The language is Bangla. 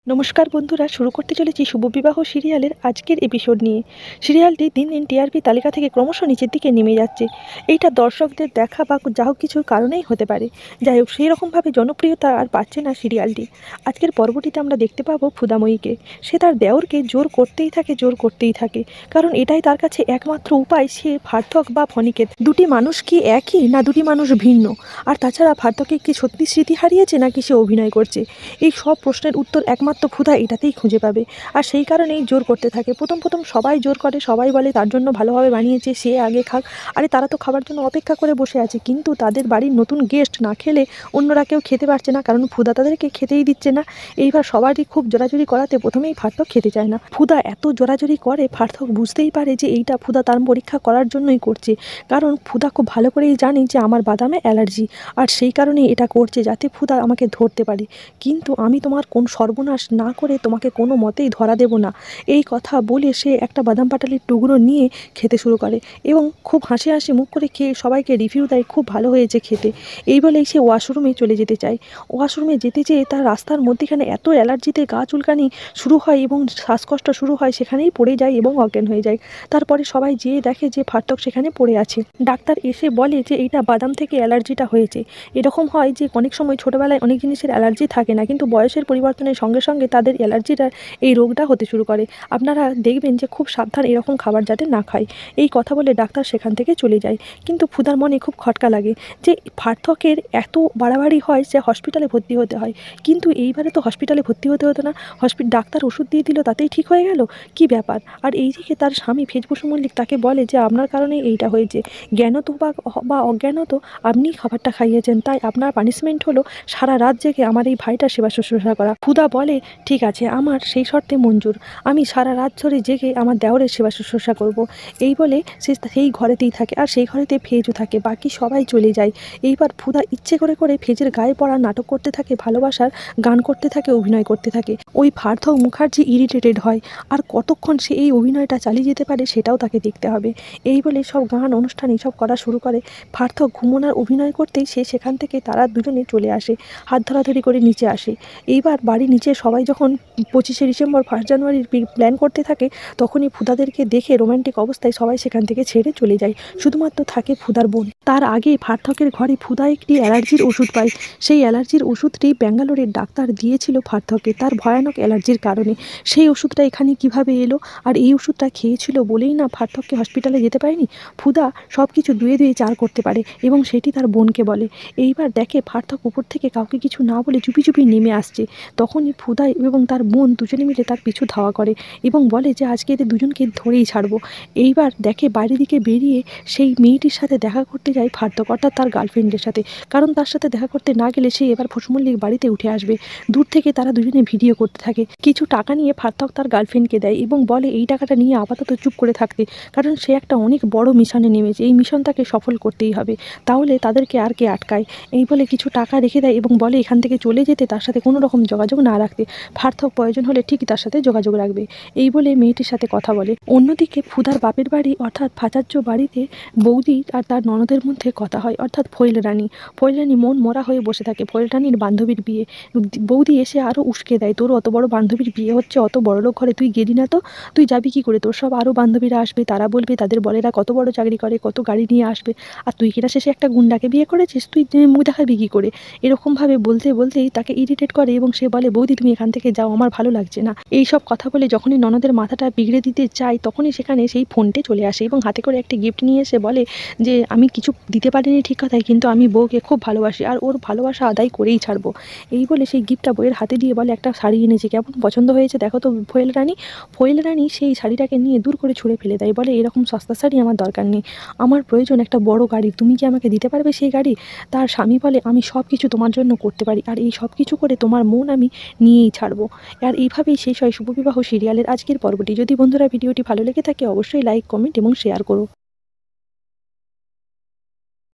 নমস্কার বন্ধুরা, শুরু করতে চলেছি শুভবিবাহ সিরিয়ালের আজকের এপিসোড নিয়ে। সিরিয়ালটি দিন দিন টিআরপি তালিকা থেকে ক্রমশ নিচের দিকে নেমে যাচ্ছে। এইটা দর্শকদের দেখা বা যা হোক কিছুর কারণেই হতে পারে। যাই হোক, সেই রকমভাবে জনপ্রিয়তা আর পাচ্ছে না সিরিয়ালটি। আজকের পর্বটিতে আমরা দেখতে পাবো ক্ষুদাময়ীকে। সে তার দেওরকে জোর করতেই থাকে, কারণ এটাই তার কাছে একমাত্র উপায়। সে ফার্থক বা ফণিকেত দুটি মানুষ কি একই, না দুটি মানুষ ভিন্ন? আর তাছাড়া ফার্থকে কি সত্যি স্মৃতি হারিয়েছে, নাকি সে অভিনয় করছে? এই সব প্রশ্নের উত্তর একমাত্র ক্ষুধা এটাতেই খুঁজে পাবে। আর সেই কারণেই জোর করতে থাকে। প্রথম সবাই জোর করে, সবাই বলে তার জন্য ভালোভাবে বানিয়েছে, সে আগে খাক। আরে তারা তো খাবার জন্য অপেক্ষা করে বসে আছে, কিন্তু তাদের বাড়ির নতুন গেস্ট না খেলে অন্যরা কেউ খেতে পারছে না, কারণ ক্ষুধা তাদেরকে খেতেই দিচ্ছে না। এইবার সবারই খুব জোরাজুরি করাতে প্রথমেই ফার্থক খেতে চায় না। ক্ষুধা এত জোরাজুরি করে, ফার্থক বুঝতেই পারে যে এইটা ক্ষুধা তার পরীক্ষা করার জন্যই করছে। কারণ ক্ষুধা খুব ভালো করেই জানে যে আমার বাদামে অ্যালার্জি, আর সেই কারণেই এটা করছে যাতে ক্ষুধা আমাকে ধরতে পারে। কিন্তু আমি তোমার কোন সর্বনাশ না করে তোমাকে কোনো মতেই ধরা দেব না। এই কথা বলে সে একটা বাদাম পাটালির টুকরো নিয়ে খেতে শুরু করে এবং খুব হাসি হাসি মুখ করে খেয়ে সবাইকে রিভিউ দেয়, খুব ভালো হয়েছে খেতে। এই বলেই সে ওয়াশরুমে চলে যেতে চায়। ওয়াশরুমে যেতে যেয়ে তার রাস্তার মধ্যেখানে এত অ্যালার্জিতে গা চুলকানি শুরু হয় এবং শ্বাসকষ্ট শুরু হয়, সেখানেই পড়ে যায় এবং অজ্ঞান হয়ে যায়। তারপরে সবাই যেয়ে দেখে যে ফার্থক সেখানে পড়ে আছে। ডাক্তার এসে বলে যে এইটা বাদাম থেকে অ্যালার্জিটা হয়েছে। এরকম হয় যে অনেক সময় ছোটোবেলায় অনেক জিনিসের অ্যালার্জি থাকে না, কিন্তু বয়সের পরিবর্তনের সঙ্গে সঙ্গে তাদের অ্যালার্জিটা এই রোগটা হতে শুরু করে। আপনারা দেখবেন যে খুব সাবধান এরকম খাবার যাতে না খায়। এই কথা বলে ডাক্তার সেখান থেকে চলে যায়। কিন্তু ক্ষুধার মনে খুব খটকা লাগে যে ফার্থকের এত বাড়াবাড়ি হয় যে হসপিটালে ভর্তি হতে হয়। কিন্তু এইবারে তো হসপিটালে ভর্তি হতে হতো না, ডাক্তার ওষুধ দিয়ে দিল, তাতেই ঠিক হয়ে গেল। কি ব্যাপার? আর এই দিকে তার স্বামী ফেজ বসু মল্লিক তাকে বলে যে আপনার কারণেই এইটা হয়েছে। জ্ঞানত বা অজ্ঞানত আপনিই খাবারটা খাইয়েছেন, তাই আপনার পানিশমেন্ট হলো সারা রাত জেগে আমার এই ভাইটার সেবা শুশ্রূষা করা। ক্ষুধা বলে ঠিক আছে, আমার সেই শর্তে মঞ্জুর। আমি সারা রাত ধরে জেগে আমার দেওরের সেবা শুশ্রূষা করব। এই বলে সে সেই ঘরেতেই থাকে, আর সেই ঘরেতে ফেজও থাকে। বাকি সবাই চলে যায়। এইবার ক্ষুধা ইচ্ছে করে করে ফেজের গায়ে পড়া নাটক করতে থাকে, ভালোবাসার গান করতে থাকে, অভিনয় করতে থাকে। ওই ফার্থক মুখার্জি ইরিটেটেড হয়, আর কতক্ষণ সে এই অভিনয়টা চালিয়ে যেতে পারে সেটাও তাকে দেখতে হবে। এই বলে সব গান অনুষ্ঠান এইসব করা শুরু করে। ফার্থক ঘুমোনার অভিনয় করতেই সে সেখান থেকে তারা দুজনে চলে আসে, হাত ধরাধরি করে নিচে আসে। এইবার বাড়ির নিচে সবাই যখন 25শে ডিসেম্বর 1 জানুয়ারির প্ল্যান করতে থাকে, তখনই ফুদাদেরকে দেখে রোম্যান্টিক অবস্থায় সবাই সেখান থেকে ছেড়ে চলে যায়। শুধুমাত্র থাকে ফুদার বোন। তার আগে ফার্থকের ঘরে ফুদা একটি অ্যালার্জির ওষুধ পায়। সেই অ্যালার্জির ওষুধটি ব্যাঙ্গালোরের ডাক্তার দিয়েছিল ফার্থককে তার ভয়ানক অ্যালার্জির কারণে। সেই ওষুধটা এখানে কিভাবে এলো? আর এই ওষুধটা খেয়েছিল বলেই না ফার্থককে হসপিটালে যেতে পারেনি। ফুদা সব কিছু ধুয়ে চার করতে পারে এবং সেটি তার বোনকে বলে। এইবার দেখে ফার্থক উপর থেকে কাউকে কিছু না বলে চুপি চুপি নেমে আসছে। তখনই ফুদা এবং তার বোন দুজনে মিলে তার পিছু ধাওয়া করে এবং বলে যে আজকে এদের দুজনকে ধরেই ছাড়বো। এইবার দেখে বাইরের দিকে বেরিয়ে সেই মেয়েটির সাথে দেখা করতে যায় ফার্থক, অর্থাৎ তার গার্লফ্রেন্ডের সাথে। কারণ তার সাথে দেখা করতে না গেলে সে এবার ফসুমল্লিক বাড়িতে উঠে আসবে। দূর থেকে তারা দুজনে ভিডিও করতে থাকে। কিছু টাকা নিয়ে ফার্থক তার গার্লফ্রেন্ডকে দেয় এবং বলে এই টাকাটা নিয়ে আপাতত চুপ করে থাকতে, কারণ সে একটা অনেক বড় মিশনে নেমেছে। এই মিশন তাকে সফল করতেই হবে, তাহলে তাদেরকে আর কে আটকায়। এই বলে কিছু টাকা রেখে দেয় এবং বলে এখান থেকে চলে যেতে, তার সাথে কোনো রকম যোগাযোগ না রাখতে। ফার্থক প্রয়োজন হলে ঠিকই তার সাথে যোগাযোগ রাখবে। এই বলে মেয়েটির সাথে কথা বলে। অন্যদিকে ফুদার বাপের বাড়ি অর্থাৎ ফাচার্য বাড়িতে বৌদি আর তার ননদের মধ্যে কথা হয়, অর্থাৎ ফয়েল রানী মন মরা হয়ে বসে থাকে। ফয়েল রানীর বান্ধবীর বিয়ে। বৌদি এসে আরও উস্কে দেয়, তোর অত বড় বান্ধবীর বিয়ে হচ্ছে অত বড়লোক ঘরে, তুই গেলি না তো? তুই যাবি কি করে? তোর সব আরও বান্ধবীরা আসবে, তারা বলবে তাদের বলেরা কত বড় চাকরি করে, কত গাড়ি নিয়ে আসবে, আর তুই কিনা শেষে একটা গুন্ডাকে বিয়ে করেছিস, তুই মুখ দেখাবি কী করে? এরকমভাবে বলতেই তাকে ইরিটেট করে এবং সে বলে বৌদি তুমি এখান থেকে যাও, আমার ভালো লাগছে না। এই সব কথা বলে যখনই ননদের মাথাটা বিগড়ে দিতে চায়, তখনই সেখানে সেই ফোনটে চলে আসে এবং হাতে করে একটি গিফট নিয়ে এসে বলে যে আমি কিছু দিতে পারিনি ঠিক কথাই, কিন্তু আমি বউকে খুব ভালোবাসি আর ওর ভালোবাসা আদায় করেই ছাড়বো। এই বলে সেই গিফটটা বইয়ের হাতে দিয়ে বলে একটা শাড়ি এনেছে, কেমন পছন্দ হয়েছে দেখো তো ফয়েল রানী সেই শাড়িটাকে নিয়ে দূর করে ছুঁড়ে ফেলে দেয়, বলে এরকম সস্তা শাড়ি আমার দরকার নেই, আমার প্রয়োজন একটা বড় গাড়ি, তুমি কি আমাকে দিতে পারবে সেই গাড়ি? তার স্বামী বলে আমি সব কিছু তোমার জন্য করতে পারি, আর এই সব কিছু করে তোমার মন আমি নিয়েই ছাড়বো। আর এইভাবেই শেষ হয় শুভবিবাহ সিরিয়ালের আজকের পর্বটি। যদি বন্ধুরা ভিডিওটি ভালো লেগে থাকে অবশ্যই লাইক, কমেন্ট এবং শেয়ার করো।